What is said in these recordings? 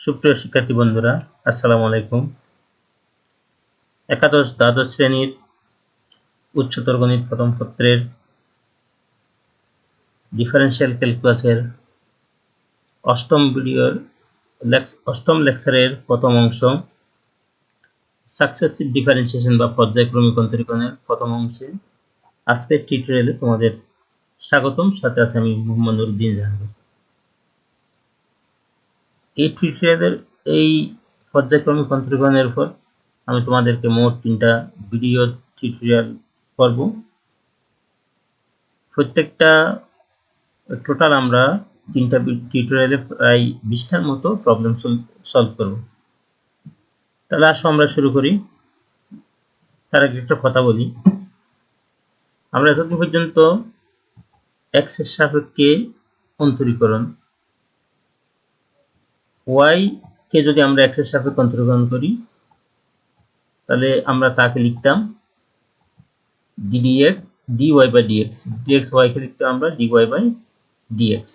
সুপ্রিয় শিক্ষার্থী বন্ধুরা, আসসালামু আলাইকুম। একাদশ দ্বাদশ শ্রেণীর উচ্চতর গণিত প্রথম পত্রের ডিফারেন্সিয়াল ক্যালকুলাসের অষ্টম লেকচারের প্রথম অংশ সাকসেসিভ ডিফারেন্সিয়েশন বা পর্যায়ক্রমিক অন্তরীকরণের প্রথম অংশে আজকের টিউটোরিয়ালে তোমাদের স্বাগতম। সাথে আছে আমি মোহাম্মদ নুরুদ্দিন জাহাঙ্গীর। এই টিউটোরিয়ালের এই পর্যায়ক্রমিক অন্তরীকরণের উপর আমি তোমাদেরকে মোট 3টা ভিডিও টিউটোরিয়াল করব। প্রত্যেকটা টোটাল আমরা 3টা টিউটোরিয়ালে প্রায় 20টার মতো প্রবলেম সলভ করব। তাহলে আসো আমরা শুরু করি। তার আগে একটা কথা বলি, আমরা এতদিন পর্যন্ত x এর সাপেক্ষে অন্তরীকরণ, y কে যদি আমরা x এর সাপেক্ষে অন্তরীকরণ করি তাহলে আমরা তাকে লিখতাম ddx dy by dx, dx y কে লিখতাম আমরা dy by dx।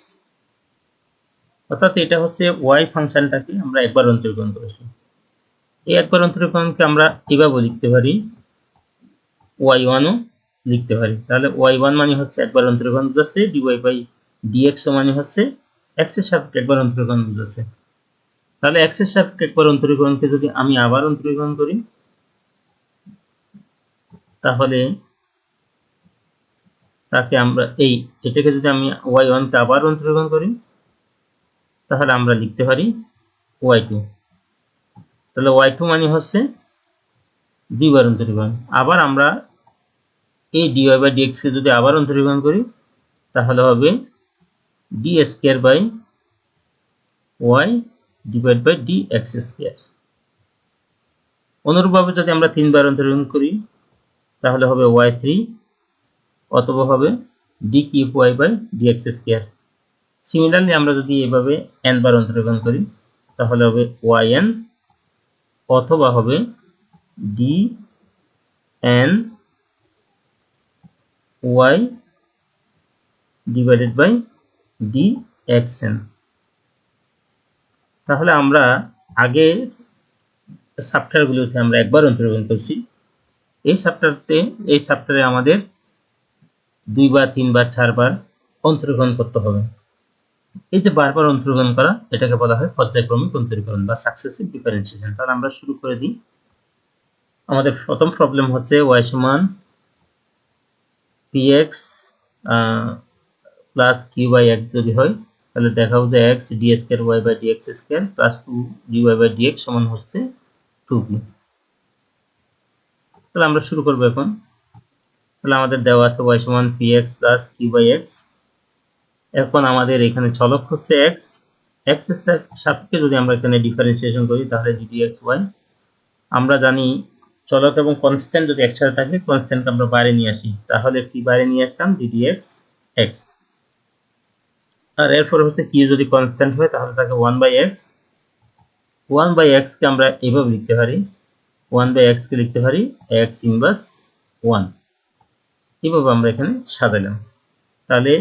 অর্থাৎ এটা হচ্ছে y ফাংশনটাকে আমরা একবার অন্তরীকরণ করেছি। এই একবার অন্তরীকরণকে আমরা এভাবে লিখতে পারি, y1 ও লিখতে পারি। তাহলে y1 মানে হচ্ছে একবার অন্তরীকরণ বোঝাচ্ছে, dy by dx মানে হচ্ছে x এর সাপেক্ষে একবার অন্তরীকরণ বোঝাচ্ছে। তাহলে x এর সাপেক্ষে একবার অন্তরীকরণকে যদি আমি আবার অন্তরীকরণ করি তাহলে তাকে আমরা এটাকে যদি আমি y1 কে আবার অন্তরীকরণ করি তাহলে আমরা লিখতে পারি y2। তাহলে y2 মানে হচ্ছে দুইবার অন্তরীকরণ। আবার আমরা এই dy by dx কে যদি আবার অন্তরীকরণ করি তাহলে হবে d square by y divide by dx square. অনুরূপভাবে যদি আমরা 3বার অন্তরীকরণ করি তাহলে হবে y3 অথবা হবে d cube y by dx square. Similarly আমরা যদি এভাবে n বার অন্তরীকরণ করি তাহলে হবে yn অথবা হবে dn y divided by dxn। তাহলে আমরা আগে চ্যাপ্টারগুলোতে আমরা একবার অন্তরীকরণ করছি। এই চ্যাপ্টারে আমাদের 2 বার 3 বার 4 বার অন্তরীকরণ করতে হবে। এই যে বারবার অন্তরীকরণ করা এটাকে বলা হয় পর্যায়ক্রমিক অন্তরীকরণ বা সাকসেসিভ ডিফারেন্সিয়েশন। তাহলে আমরা শুরু করে দিই। আমাদের প্রথম প্রবলেম হচ্ছে y সমান px plus q by x যদি হয় তাহলে দেখাও যে x d square y by dx square plus 2 dy by dx সমান হচ্ছে 2p। তাহলে আমরা শুরু করব এখন। তাহলে আমাদের দেওয়া আছে y সমান px plus q by x। এখন আমাদের এখানে চলক হচ্ছে x, x এর সাপেক্ষে যদি আমরা এখানে ডিফারেন্সিয়েশন করি তাহলে ddxy। আমরা জানি চলক এবং কনস্ট্যান্ট যদি একসাথে থাকে কনস্ট্যান্টকে আমরা বাইরে নিয়ে আসি, তাহলে কি বাইরে নিয়ে আসতাম ddx। আর এরপর হচ্ছে কি যদি কনস্ট্যান্ট হয় তাহলে তাকে 1/x, 1/x কে আমরা এভাবে লিখতে পারি, 1/x কে লিখতে পারি x ইনভার্স 1। এভাবে আমরা এখানে সাজালাম। তাহলে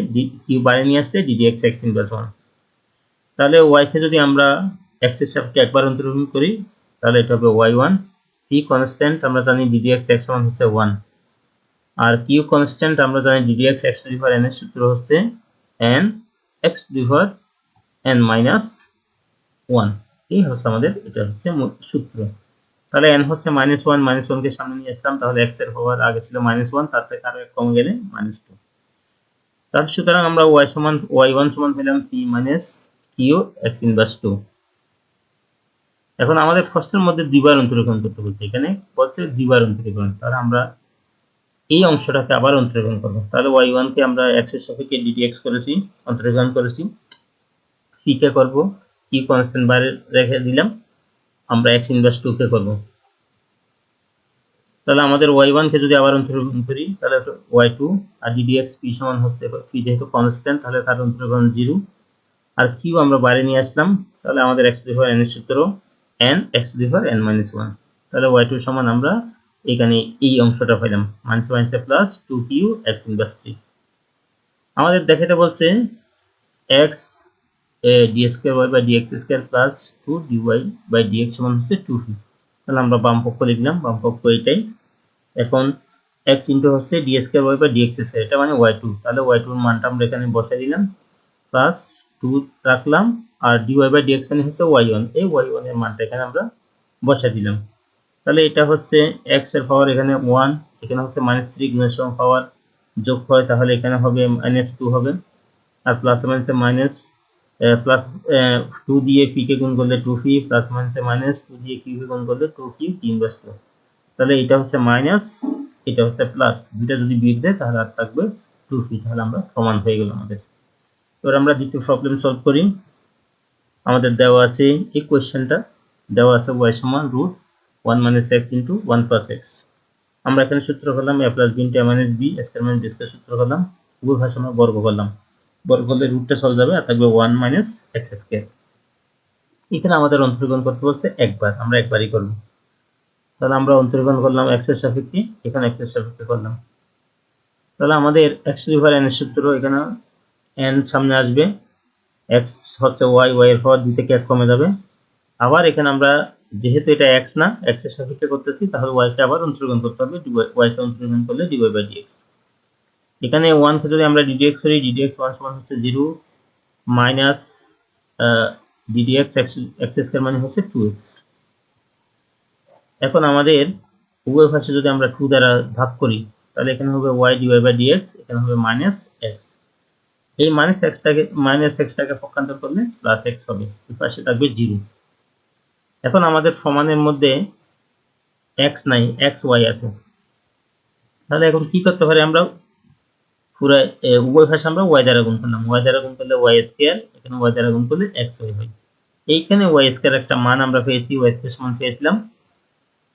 কিউ বাইরে নিয়ে আসলে ddx x ইনভার্স 1। তাহলে y কে যদি আমরা x এর সাপেক্ষে একবার অন্তরীকরণ করি তাহলে এটা হবে y1। p কনস্ট্যান্ট আমরা জানি ddx x সমান হচ্ছে 1, আর q কনস্ট্যান্ট আমরা জানি ddx x to the power n এর সূত্র হচ্ছে n x to the power n minus 1। এই হচ্ছে আমাদের, এটা হচ্ছে সূত্র। তাহলে n হচ্ছে -1, -1 কে সামনে নিয়ে আসলাম, তাহলে x এর পাওয়ার আগে ছিল -1, তার থেকে আরো এক কমে গেলে -2। তাহলে সুতরাং আমরা y1 সমান পেলাম p minus q x inverse 2। এখন আমাদের ফার্স্টের মধ্যে দুইবার অন্তরীকরণ করতে বলছে, এখানে বলছে দুইবার অন্তরীকরণ। তাহলে আমরা এই অংশটাকে আবার অন্তরীকরণ করব। তাহলে y1 কে আমরা x এর সাপেক্ষে ddx করেছি, অন্তরীকরণ করেছি। p কে করব, q কনস্ট্যান্ট বাইরে রেখে দিলাম, আমরা x ইনভার্স 2 কে করব। তাহলে আমাদের y1 কে যদি আবার অন্তরীকরণ করি তাহলে y2, আর ddx p সমান হচ্ছে p যেহেতু কনস্ট্যান্ট তাহলে তার অন্তরীকরণ 0, আর q আমরা বাইরে নিয়ে আসলাম, তাহলে আমাদের x to the power n এর সূত্র n x to the power n minus 1। তাহলে y2 সমান আমরা এখানে এই অংশটা পেলাম -1 প্লাস 2q x ইনভার্স 3। আমাদের দেখাতে বলছে x d square y by dx square plus 2 dy by dx সমান হচ্ছে 2v। তাহলে আমরা বাম পক্ষ লিখলাম, বাম পক্ষ এটাই। এখন x ইনটু হচ্ছে d square y by dx square, এটা মানে y2। তাহলে y2 এর মানটা আমরা এখানে বসাই দিলাম, প্লাস 2 রাখলাম, আর ডিওয়াই বাই ডিএক্স মানে হচ্ছে y1, এই y1 এর মানটা এখানে আমরা বসাই দিলাম। তাহলে এটা হচ্ছে x এর পাওয়ার এখানে 1, এখানে হচ্ছে -3 গুণের সময় পাওয়ার যোগ হয়, তাহলে এখানে হবে -2 হবে, আর প্লাস মাইনাসে মাইনাস প্লাস 2 দিয়ে p কে গুণ করলে 2p, প্লাস মাইনাসে -2 দিয়ে q কে গুণ করলে 2q, p ইনভার্স 2। তাহলে এটা হচ্ছে মাইনাস, এটা হচ্ছে প্লাস, দুইটা যদি বিয়োগ দেয় তাহলে আর থাকবে 2p। তাহলে আমরা প্রমাণ হয়ে গেল আমাদের। এবার আমরা দ্বিতীয় প্রবলেম সলভ করি। আমাদের দেওয়া আছে এই কোশ্চেনটা, দেওয়া আছে y সমান √1 - x * 1 + x। আমরা এখানে সূত্র করলাম a + b * a - b square - b square সূত্র করলাম, উভয় ভাষা আমরা বর্গ করলাম, বর্গ করলে রুটটা চলে যাবে আর থাকবে 1 - x স্কয়ার। এখানে আমাদের অন্তরীকরণ করতে বলছে একবার, আমরা একবারই করব। তাহলে আমরা অন্তরীকরণ করলাম x এর সাপেক্ষে, এখানে x এর সাপেক্ষে করলাম। তাহলে আমাদের x/n এর সূত্র, এখানে n সামনে আসবে, x হচ্ছে y, y এর পাওয়ার 2 থেকে 1 কমে যাবে। আবার এখানে আমরা যেহেতু এটা x না, x এর সাপেক্ষে করতেছি, তাহলে y কে আবার অন্তরীকরণ করতে হবে, y কে অন্তরীকরণ করলে dy বাই dx। এখানে 1 কে যদি আমরা ddx করি, ddx 1 সমান হচ্ছে 0 মাইনাস ddx x স্কয়ার মানে হচ্ছে 2x। এখন আমাদের উভয় পাশে যদি আমরা 2 দ্বারা ভাগ করি, তাহলে এখানে হবে y dy বাই dx, এখানে হবে -x। এই -x টাকে পক্ষান্তর করলে +x হবে, এই পাশে থাকবে 0। এখন আমাদের সমানের মধ্যে x নাই, xy আছে। তাহলে এখন কি করতে পারি, আমরা পুরো উভয় পাশে আমরা y দ্বারা গুণ করলাম, y দ্বারা গুণ করলে y স্কয়ার, এখানে y দ্বারা গুণ করলে xy হয়। এইখানে y স্কয়ার একটা মান আমরা পেয়েছি, y স্কয়ার সমান পেয়েছিলাম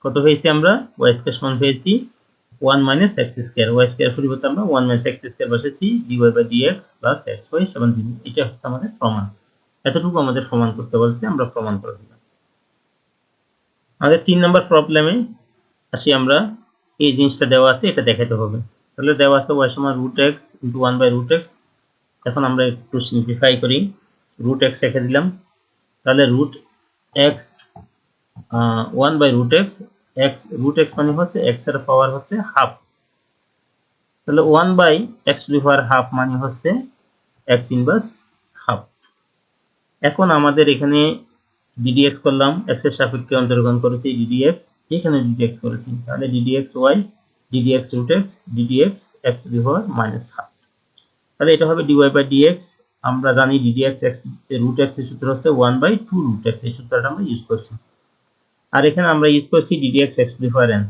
কত, পেয়েছি আমরা y স্কয়ার সমান পেয়েছি 1 - x স্কয়ার, y স্কয়ার পরিবর্তে আমরা 1 - x স্কয়ার বসাইছি, dy by dx plus xy সমান 0। এটা হচ্ছে আমাদের প্রমাণ। এতটুকু আমাদের প্রমাণ করতে বলছে, আমরা প্রমাণ করে দিলাম। আমাদের 3 নম্বর প্রবলেমে আসি আমরা, এই জিনিসটা দেওয়া আছে, এটা দেখাতে হবে। তাহলে দেওয়া আছে y সমান √x * 1/√x। এখন আমরা একটু সিম্পলিফাই করি, √x রেখে দিলাম, তাহলে √x 1/√x, x √x মানে হচ্ছে x এর পাওয়ার হচ্ছে হাফ, তাহলে 1/x⁴ মানে হচ্ছে x ইনভার্স হাফ। এখন আমাদের এখানে ddx করলাম, x এর সাপেক্ষে অন্তরীকরণ করেছি ddx, এখানে ddx করেছি, তাহলে ddxy, ddx √x, ddx x⁻⁻²। তাহলে এটা হবে dy বাই dx। আমরা জানি ddx √x এর সূত্র হচ্ছে 1/2√x, এই সূত্রটা আমরা ইউজ করছি। আর এখানে আমরা ইউজ করছি ddx x⁴n,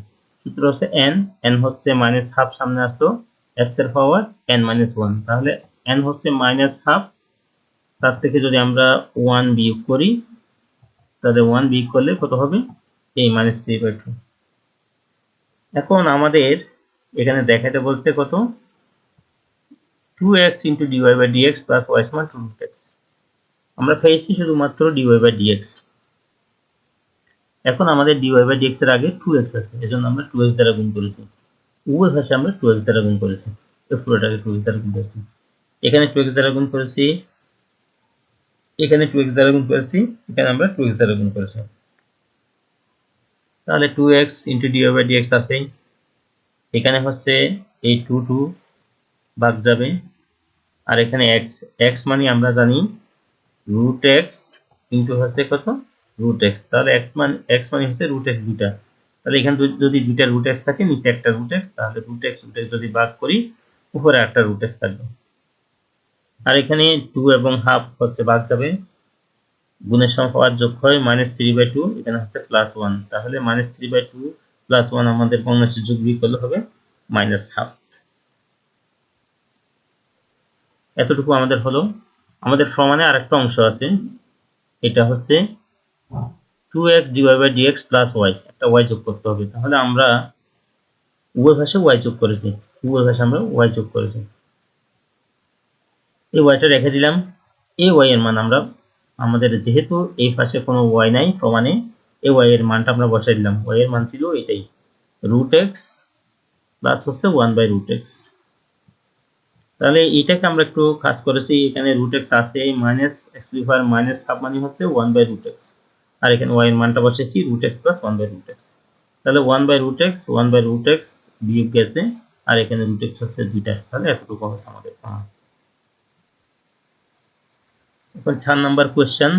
সূত্র হচ্ছে n হচ্ছে -½ সামনে আসলো, x এর পাওয়ার n-1, তাহলে n হচ্ছে -½ তার থেকে যদি আমরা 1 বিয়োগ করি, তাহলে 1 বিয়োগ করলে কত হবে, এই -3/2। এখন আমাদের এখানে দেখাতে বলছে কত, 2x * dy by dx plus y সমান 2√x। আমরা পেয়েছি শুধুমাত্র dy বাই dx। এখন আমাদের dy বাই dx এর আগে 2x আছে, এজন্য আমরা 2x দ্বারা গুণ করেছি, উভয় ভাষায় আমরা 2x দ্বারা গুণ করেছি, এই পুরোটাকে 2x দ্বারা গুণ করেছি, এখানে 2x দ্বারা গুণ করেছি, এখানে 2x দ্বারা গুণ করেছি, এখানে আমরা 2x দ্বারা গুণ করেছি। তাহলে 2x * dy বাই dx আছে, এখানে হচ্ছে এই 2 ভাগ যাবে, আর এখানে x মানে আমরা জানি √x ইনটু হচ্ছে কত, √x, তাহলে x মানে হচ্ছে √x দুইটা, তাহলে এখানে যদি দুইটা √x থাকে, নিচে একটা √x, তাহলে √x যদি ভাগ করি, উপরে একটা √x থাকবে। আর এখানে 2 এবং হাফ হচ্ছে ভাগ যাবে, গুণের সময় পাওয়ার যোগ হয় -3/2, এখানে হচ্ছে +1, তাহলে -3/2 + 1 আমাদের ভগ্নাংশের যোগ বিয়োগ করলে হবে -½ এতটুকু আমাদের হলো। আমাদের প্রমাণে আরেকটা অংশ আছে, এটা হচ্ছে 2x dy by dx plus y, একটা y যোগ করতে হবে। তাহলে আমরা উভয় ভাষায় y যোগ করেছি, উভয় ভাষায় আমরা y যোগ করেছি, এই yটা রেখে দিলাম। এই y এর মান আমরা, আমাদের যেহেতু এই পাশে কোনো y নাই প্রমাণে, এই y এর মানটা আমরা বসাই দিলাম, y এর মান ছিল এটাই, √x প্লাস হচ্ছে 1/√x। তাহলে এটাকে আমরা একটু কাজ করেছি, এখানে রুট এক্স আছে, minus x liver minus half মানে হচ্ছে 1/√x, আর এখানে y এর মানটা বসেছি রুট এক্স প্লাস 1/√x। তাহলে 1/√x বিয়োগ গেছে, আর এখানে রুট এক্স হচ্ছে 2টা, তাহলে এতটুকু হচ্ছে আমাদের। এখন 4 নাম্বার কোয়েশ্চেন,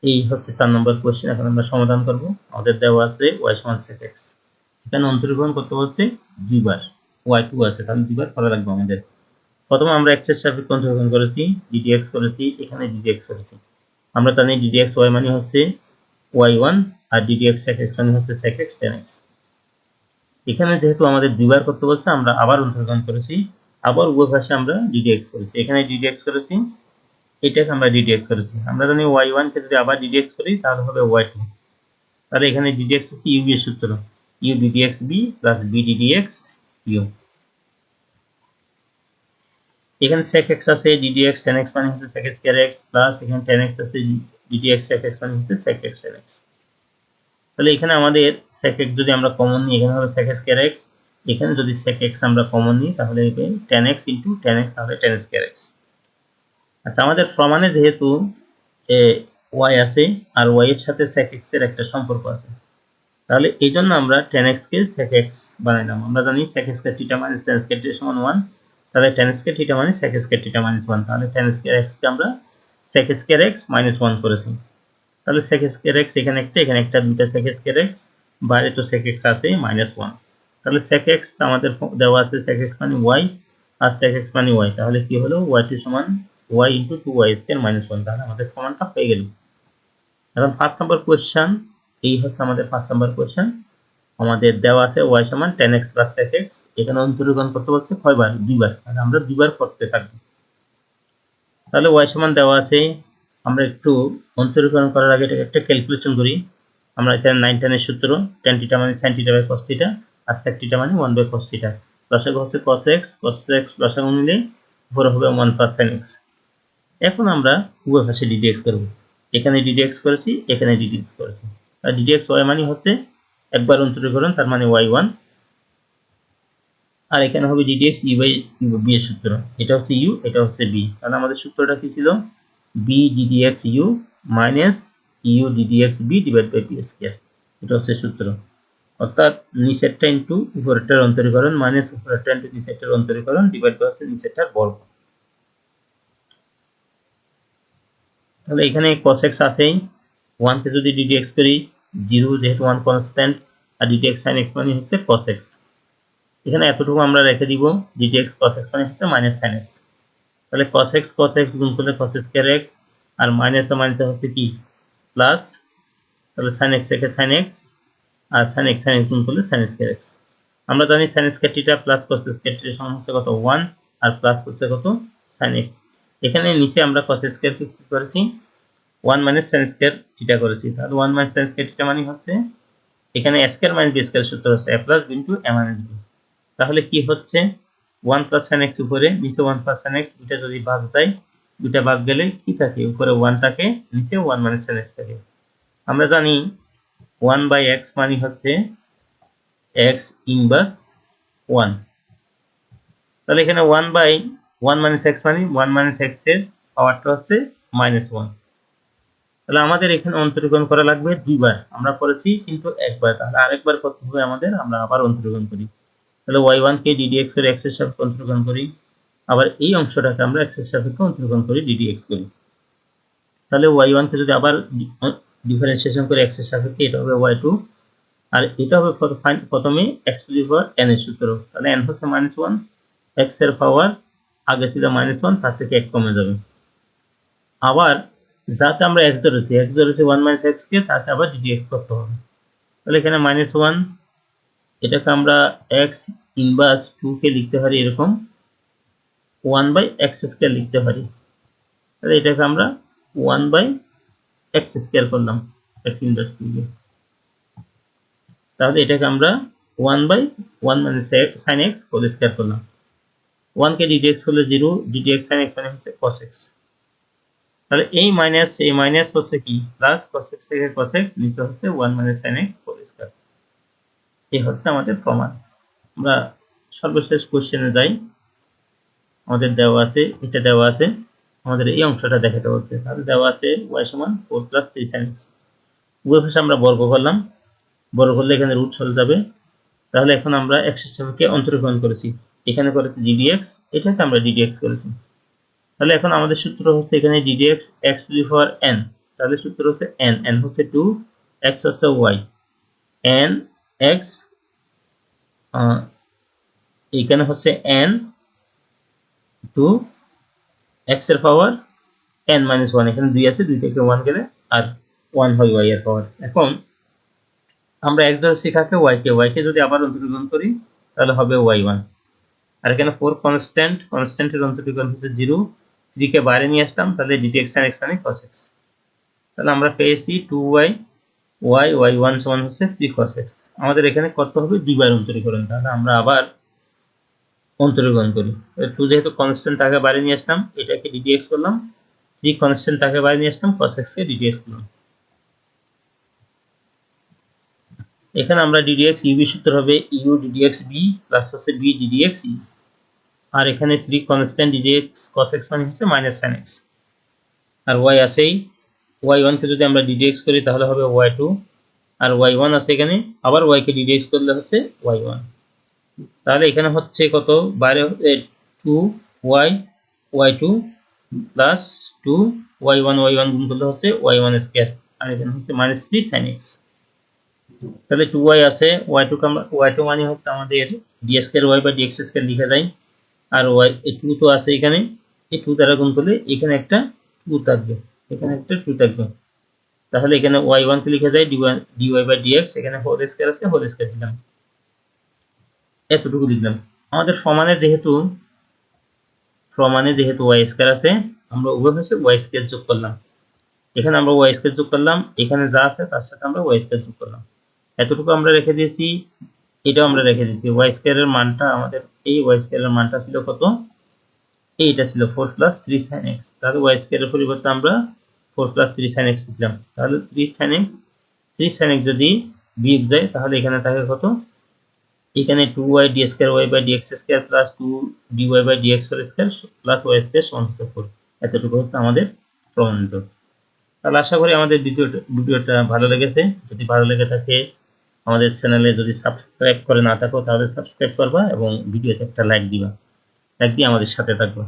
এই হচ্ছে 4 নাম্বার কোয়েশ্চেন। এখন আমরা সমাধান করব। আমাদের দেওয়া আছে y সমান sec x, এখানে অন্তরীকরণ করতে বলছে দুইবার, y2 আছে তাহলে দুইবার করা লাগবে আমাদের। প্রথমে আমরা x এর সাপেক্ষে অন্তরীকরণ করেছি, ddx করেছি, এখানে ddx করেছি। আমরা জানি ddx y মানে হচ্ছে y1 আর ddx sec x মানে হচ্ছে sec x tan x। এখানে যেহেতু আমাদের দুইবার করতে বলছে, আমরা আবার অন্তরীকরণ করেছি, আবার উভয় পাশে আমরা ddx করেছি, এখানে ddx করেছি, এটাকে আমরা ddx করেছি। আমরা জানি y1 কে যদি আবার ddx করি তাহলে হবে y2, তাহলে এখানে ddx হচ্ছে u এর সূত্র, u ddx b plus b ddx u। এখানে sec x আছে, ddx tan x মানে হচ্ছে sec x square x, plus এখানে tan x আছে, ddx sec x মানে হচ্ছে sec x tan x। তাহলে এখানে আমাদের sec x যদি আমরা কমন নিই, এখানে হবে sec square x, এখানে যদি sec x আমরা কমন নিই তাহলে হবে tan x into tan x, তাহলে tan square x। আচ্ছা, আমাদের প্রমাণে যেহেতু y আছে আর y এর সাথে sec x এর একটা সম্পর্ক আছে, তাহলে এই জন্য আমরা tan x কে sec x বানাইলাম। আমরা জানি sec square theta minus tan square theta সমান 1, তাহলে tan square theta মানে sec square theta minus 1, তাহলে tan square x কে আমরা sec square x minus 1 করেছি। তাহলে sec square x এখানে একটা দুইটা sec square x, বাইরে তো sec x আছে minus 1, তাহলে sec x আমাদের দেওয়া আছে sec x মানে y আর sec x মানে y, তাহলে কি হলো y2 সমান y into 2y square minus 1, তাহলে আমাদের প্রমাণটা হয়ে গেল। এখন 5 নম্বর কোশ্চেন, এই হচ্ছে আমাদের 5 নম্বর কোশ্চেন। আমাদের দেওয়া আছে y সমান tan x plus sec x, এখানে অন্তরীকরণ করতে বলছে কয়বার, দুইবার, তাহলে আমরা দুইবার করতে থাকবো। তাহলে y সমান দেওয়া আছে, আমরা একটু অন্তরীকরণ করার আগে এটাকে একটা ক্যালকুলেশন করি। আমরা এখানে 9 tan এর সূত্র, tan θ মানে sin θ বাই cos θ, আর sec θ মানে 1 বাই cos θ, লসাগু হচ্ছে cos x লসাগু নিলে উপরে হবে 1 plus sin x। এখন আমরা উভয় পাশে ddx করব, এখানে ddx করেছি, এখানে ddx করেছি, আর ddx y মানে হচ্ছে একবার অন্তরীকরণ, তার মানে y1, আর এখানে হবে ddx u বাই b এর সূত্র, এটা হচ্ছে u, এটা হচ্ছে b, তাহলে আমাদের সূত্রটা কি ছিল, b ddx u minus u ddx b divide by b square, এটা হচ্ছে সূত্র। অর্থাৎ নিচেরটা ইনটু উপরেরটার অন্তরীকরণ মাইনাস উপরেরটা ইনটু নিচেরটার অন্তরীকরণ ডিভাইড বাই হচ্ছে নিচেরটার বর্গ। তাহলে এখানে cos x আছে, 1 কে যদি ddx করি 0, যেহেতু 1 কনস্ট্যান্ট, আর ddx sin x মানে হচ্ছে cos x, এখানে এতটুকু আমরা রেখে দিব, ddx cos x মানে হচ্ছে মাইনাস sin x, তাহলে cos x গুণ করলে cos square x, আর মাইনাস হচ্ছে কি প্লাস, তাহলে sin x থেকে sin x, আর sin x গুণ করলে sin square x। আমরা জানি sin square theta plus cos square theta সমান হচ্ছে কত 1, আর প্লাস হচ্ছে কত sin x। এখানে নিচে আমরা cos square কে কি করেছি 1 minus sin square theta করেছি, তাহলে 1 minus sin square theta মানে হচ্ছে এখানে a square minus b square সূত্র হচ্ছে a plus b into a minus b, তাহলে কি হচ্ছে 1 plus sin x উপরে, নিচে 1 plus sin x, দুইটা যদি ভাগ যায়, দুইটা ভাগ গেলে কি থাকে, উপরে 1 থাকে, নিচে 1 minus sin x থাকে। আমরা জানি 1 by x মানে হচ্ছে x inverse 1, তাহলে এখানে 1 by 1 minus x মানে 1 minus x এর পাওয়ারটা হচ্ছে -1, তাহলে আমাদের এখানে অন্তরীকরণ করা লাগবে দুইবার, আমরা করেছি কিন্তু একবার, তাহলে আরেকবার করতে হবে আমাদের, আমরা আবার অন্তরীকরণ করি। তাহলে y1 কে ddx করে x এর সাপেক্ষে অন্তরীকরণ করি, আবার এই অংশটাকে আমরা x এর সাপেক্ষে অন্তরীকরণ করি ddx করি। তাহলে y1 কে যদি আবার ডিফারেন্সিয়েশন করে x এর সাপেক্ষে, এটা হবে y2, আর এটা হবে প্রথমে x to the power n এর সূত্র, তাহলে n হচ্ছে -1, x এর পাওয়ার আগে ছিল -1, তার থেকে 1 কমে যাবে। আবার যাতে আমরা x ধরেছি 1 minus x কে, তাকে আবার ddx করতে হবে, তাহলে এখানে -1, এটাকে আমরা x ইনভার্স 2 কে লিখতে পারি এরকম 1 by x স্কয়ার লিখতে পারি, তাহলে এটাকে আমরা 1 by x স্কয়ার করলাম x ইনভার্স 2 কে, তাহলে এটাকে আমরা 1 by 1 minus sin x whole square করলাম। 1 কে ddx হলে 0, ddx sin x মানে হচ্ছে cos x, তাহলে এই মাইনাস হচ্ছে কি প্লাস, cos x থেকে cos x, নিচে হচ্ছে 1 minus sin x whole square. এই হচ্ছে আমাদের প্রমাণ। আমরা সর্বশেষ কোশ্চেনে যাই। আমাদের দেওয়া আছে, এটা দেওয়া আছে, আমাদের এই অংশটা দেখাতে হচ্ছে। তাহলে দেওয়া আছে y সমান 4 + 3 sin x। উভয় পাশে আমরা বর্গ করলাম, বর্গ করলে এখানে রুট চলে যাবে। তাহলে এখন আমরা x এর সাপেক্ষে অন্তরীকরণ করেছি, এখানে করেছি ddx, এটাকে আমরা ddx করেছি। তাহলে এখন আমাদের সূত্র হচ্ছে এখানে ddx x to the power n, তাহলে সূত্র হচ্ছে n, n হচ্ছে 2, x হচ্ছে y, n x এখানে হচ্ছে n টু x এর পাওয়ার n - 1, এখানে 2 আছে, 2 থেকে 1 গেলে আর 1 হয় y এর পাওয়ার। এখন আমরা x ধরেছি কাকে, y কে যদি আবার অন্তরীকরণ করি তাহলে হবে y1। আর এখানে 4 কনস্ট্যান্ট, কনস্ট্যান্টের অন্তরীকরণ হচ্ছে 0, 3 কে বাইরে নিয়ে আসলাম, তাহলে ddx sin x মানে cos x। তাহলে আমরা পেয়েছি 2y y1 সমান হচ্ছে 3 cos x। আমাদের এখানে কত হবে, দুইবার অন্তরীকরণ। তাহলে আমরা আবার অন্তরীকরণ করি। 2 যেহেতু কনস্ট্যান্ট তাকে বাইরে নিয়ে আসলাম, এটাকে ddx করলাম, 3 কনস্ট্যান্ট তাকে বাইরে নিয়ে আসলাম, cos x কে ddx করলাম। এখানে আমরা ddx u সূত্র হবে u ddx b প্লাস হচ্ছে b ddx u, আর এখানে 3 কনস্ট্যান্ট ddx cos x মানে হচ্ছে -sin x, আর y আছেই, y1 কে যদি আমরা ddx করি তাহলে হবে y2, আর y1 আছে এখানে, আবার y কে ddx করলে হচ্ছে y1। তাহলে এখানে হচ্ছে কত, বাইরে 2y y2 plus 2y1 y1 গুণ করলে হচ্ছে y1 স্কয়ার, আর এখানে হচ্ছে -3 sin x। তাহলে 2y আছে, y2 মানে হচ্ছে আমাদের d স্কয়ার y বা dx স্কয়ার লিখা যায়, আর y এই 2 তো আছে এখানে, এই 2 দ্বারা গুণ করলে এখানে একটা 2 থাকবে, এখানে একটা 2 থাকবে। তাহলে এখানে y1 কে লিখা যায় dy বাই dx, এখানে হোল স্কয়ার আছে, হোল স্কয়ার দিলাম, এতটুকু দিলাম। আমাদের সমানে যেহেতু y স্কয়ার আছে, আমরা উভয় পাশে y স্কয়ার যোগ করলাম, এখানে আমরা y স্কয়ার যোগ করলাম, এখানে যা আছে তার সাথে আমরা y স্কয়ার যোগ করলাম, এতটুকু আমরা রেখে দিয়েছি, এটাও আমরা রেখে দিয়েছি। y স্কয়ারের মানটা আমাদের, এই y স্কয়ারের মানটা ছিল কত, এইটা ছিল 4 + 3 sin x। তাহলে y স্কয়ারের পরিবর্তে আমরা 4 + 3 sin x দিলাম। তাহলে 3 sin x যদি বিয়োগ যায় তাহলে এখানে থাকে কত, এখানে 2y d square y by dx square plus 2 dy by dx whole square plus y square সমান 4। এতটুকু হচ্ছে আমাদের প্রমাণিত। তাহলে আশা করি আমাদের ভিডিওটা ভালো লেগেছে। যদি ভালো লেগে থাকে আমাদের চ্যানেলে যদি সাবস্ক্রাইব করে না থাকো তাহলে সাবস্ক্রাইব করবা এবং ভিডিওতে একটা লাইক দিবা, লাইক দিয়ে আমাদের সাথে থাকবা।